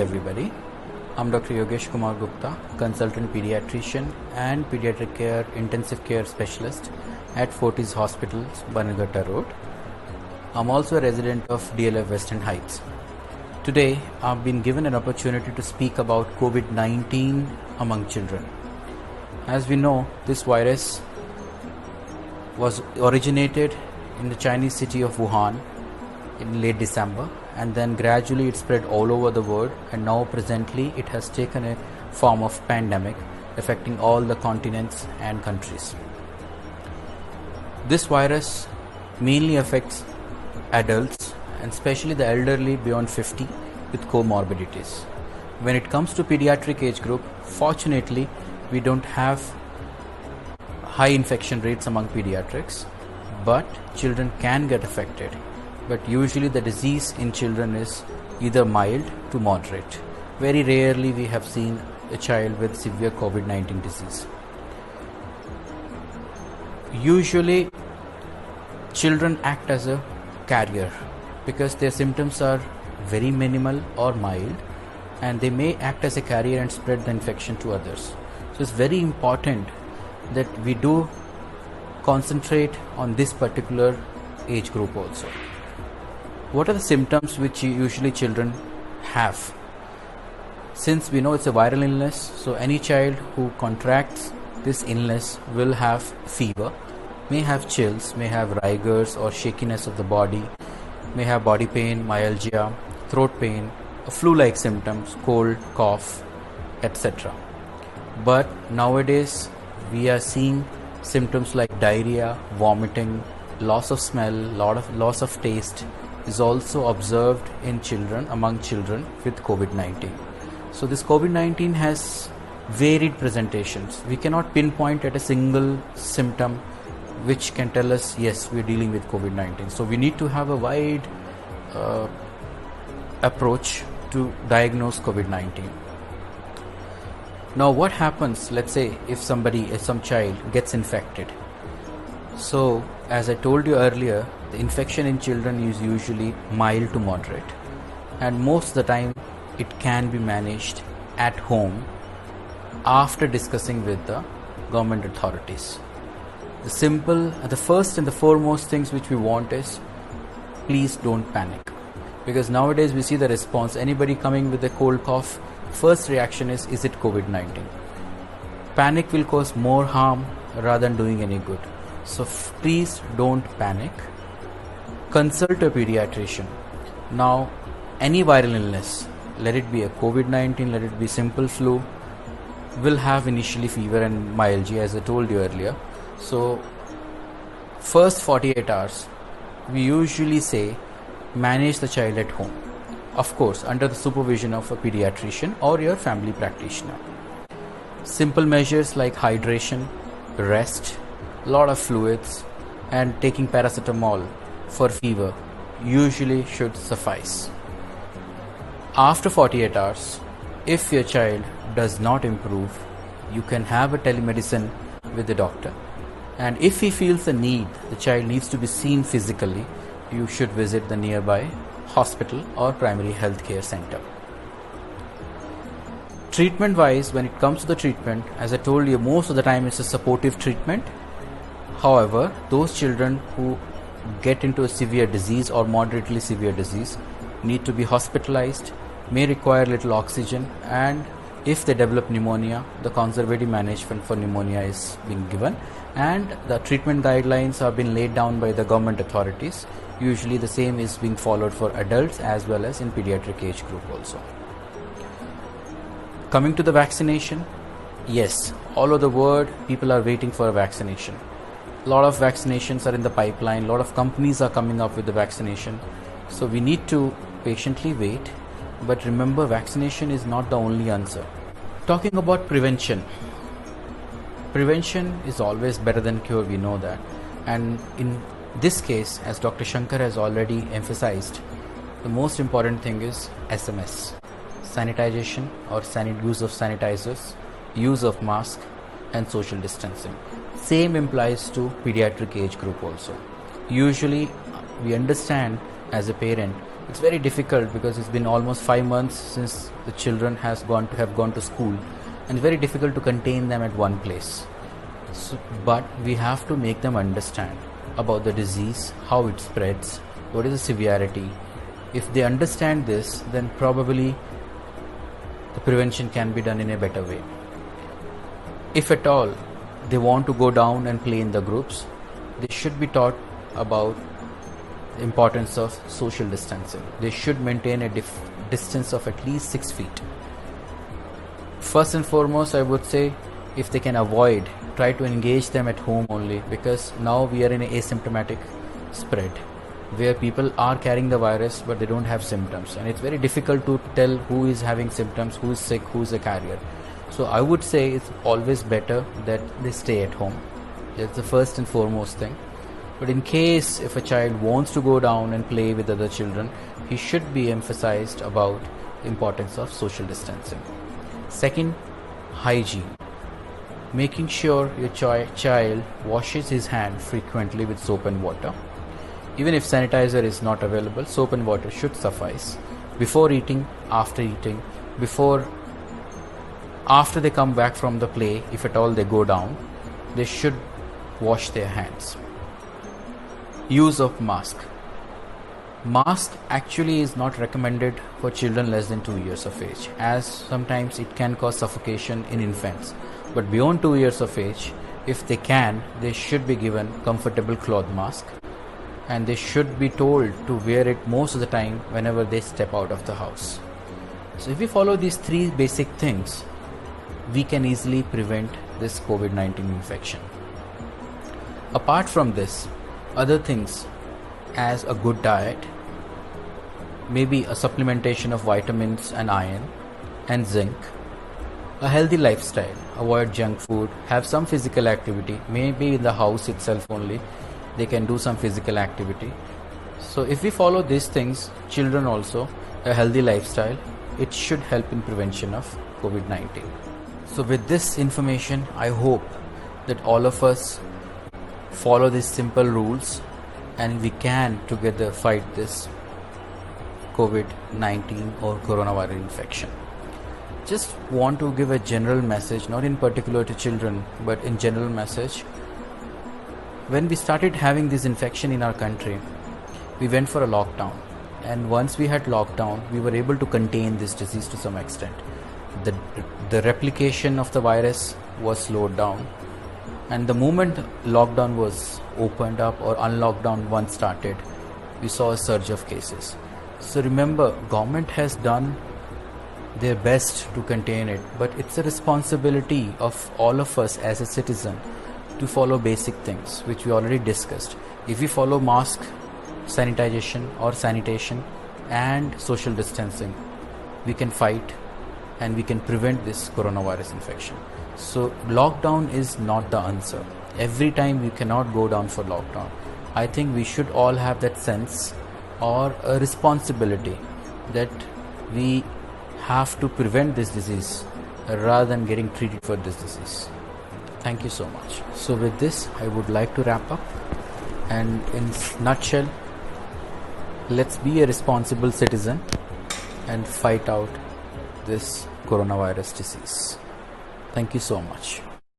everybody. I'm Dr. Yogesh Kumar Gupta, consultant pediatrician and pediatric care intensive care specialist at Fortis Hospitals, Bannerghatta Road. I'm also a resident of DLF Western Heights. Today, I've been given an opportunity to speak about COVID-19 among children. As we know, this virus was originated in the Chinese city of Wuhan in late December, and then gradually it spread all over the world, and now presently it has taken a form of pandemic affecting all the continents and countries. This virus mainly affects adults and especially the elderly beyond 50 with comorbidities. When it comes to pediatric age group, fortunately we don't have high infection rates among pediatrics, but children can get affected. But usually the disease in children is either mild to moderate. Very rarely we have seen a child with severe COVID-19 disease. Usually children act as a carrier because their symptoms are very minimal or mild, and they may act as a carrier and spread the infection to others. So it's very important that we do concentrate on this particular age group also. What are the symptoms which usually children have? Since we know it's a viral illness, so any child who contracts this illness will have fever, may have chills, may have rigors or shakiness of the body, may have body pain, myalgia, throat pain, flu-like symptoms, cold, cough, etc. But nowadays we are seeing symptoms like diarrhea, vomiting, loss of smell, loss of taste is also observed in children, among children with COVID-19. So this COVID-19 has varied presentations. We cannot pinpoint at a single symptom which can tell us, yes, we're dealing with COVID-19. So we need to have a wide approach to diagnose COVID-19. Now what happens, let's say if some child gets infected. So as I told you earlier, the infection in children is usually mild to moderate, and most of the time it can be managed at home after discussing with the government authorities. The first and the foremost things which we want is, please don't panic, because nowadays we see the response. Anybody coming with a cold cough, first reaction is it COVID-19? Panic will cause more harm rather than doing any good. So please don't panic. Consult a pediatrician. Now, any viral illness, let it be a COVID-19, let it be simple flu, will have initially fever and myalgia, as I told you earlier. So first 48 hours, we usually say manage the child at home, of course under the supervision of a pediatrician or your family practitioner. Simple measures like hydration, rest, lot of fluids, and taking paracetamol for fever usually should suffice. After 48 hours, if your child does not improve, you can have a telemedicine with the doctor, and if he feels the need, the child needs to be seen physically, you should visit the nearby hospital or primary health care center. Treatment wise, when it comes to the treatment, as I told you, most of the time it's a supportive treatment. However, those children who get into a severe disease or moderately severe disease need to be hospitalized, may require little oxygen, and if they develop pneumonia, the conservative management for pneumonia is being given, and the treatment guidelines have been laid down by the government authorities. Usually the same is being followed for adults as well as in pediatric age group also. Coming to the vaccination, yes, all over the world people are waiting for a vaccination. A lot of vaccinations are in the pipeline, a lot of companies are coming up with the vaccination. So we need to patiently wait, but remember, vaccination is not the only answer. Talking about prevention is always better than cure, we know that. And in this case, as Dr. Shankar has already emphasized, the most important thing is SMS, sanitization or use of sanitizers, use of mask, and social distancing. Same applies to pediatric age group also. Usually we understand as a parent It's very difficult because it's been almost 5 months since the children have gone to school, and it's very difficult to contain them at one place. So, but we have to make them understand about the disease, how it spreads, what is the severity. If they understand this, then probably the prevention can be done in a better way. If at all they want to go down and play in the groups, they should be taught about the importance of social distancing. They should maintain a distance of at least 6 feet. First and foremost, I would say, if they can avoid, try to engage them at home only, because now we are in an asymptomatic spread where people are carrying the virus but they don't have symptoms, and it's very difficult to tell who is having symptoms, who is sick, who is a carrier. So I would say it's always better that they stay at home. That's the first and foremost thing. But in case if a child wants to go down and play with other children, he should be emphasized about the importance of social distancing. Second, hygiene. Making sure your child washes his hand frequently with soap and water. Even if sanitizer is not available, soap and water should suffice. Before eating, after they come back from the play, if at all they go down, they should wash their hands. Use of mask. Mask actually is not recommended for children less than 2 years of age, as sometimes it can cause suffocation in infants. But beyond 2 years of age, if they can, they should be given comfortable cloth mask, and they should be told to wear it most of the time whenever they step out of the house. So if we follow these 3 basic things, we can easily prevent this COVID-19 infection. Apart from this, other things as a good diet, maybe a supplementation of vitamins and iron and zinc, a healthy lifestyle, avoid junk food, have some physical activity, maybe in the house itself only, they can do some physical activity. So if we follow these things, children also, a healthy lifestyle, it should help in prevention of COVID-19. So with this information, I hope that all of us follow these simple rules and we can together fight this COVID-19 or coronavirus infection. Just want to give a general message, not in particular to children, but in general message. When we started having this infection in our country, we went for a lockdown, and once we had lockdown, we were able to contain this disease to some extent. The replication of the virus was slowed down, and the moment lockdown was opened up or unlockdown once started, we saw a surge of cases. So remember, government has done their best to contain it, but it's a responsibility of all of us as a citizen to follow basic things which we already discussed. If we follow mask, sanitization or sanitation and social distancing, we can fight and we can prevent this coronavirus infection. So lockdown is not the answer. Every time we cannot go down for lockdown. I think we should all have that sense or a responsibility that we have to prevent this disease rather than getting treated for this disease. Thank you so much. So with this, I would like to wrap up, and in nutshell, let's be a responsible citizen and fight out this coronavirus disease. Thank you so much.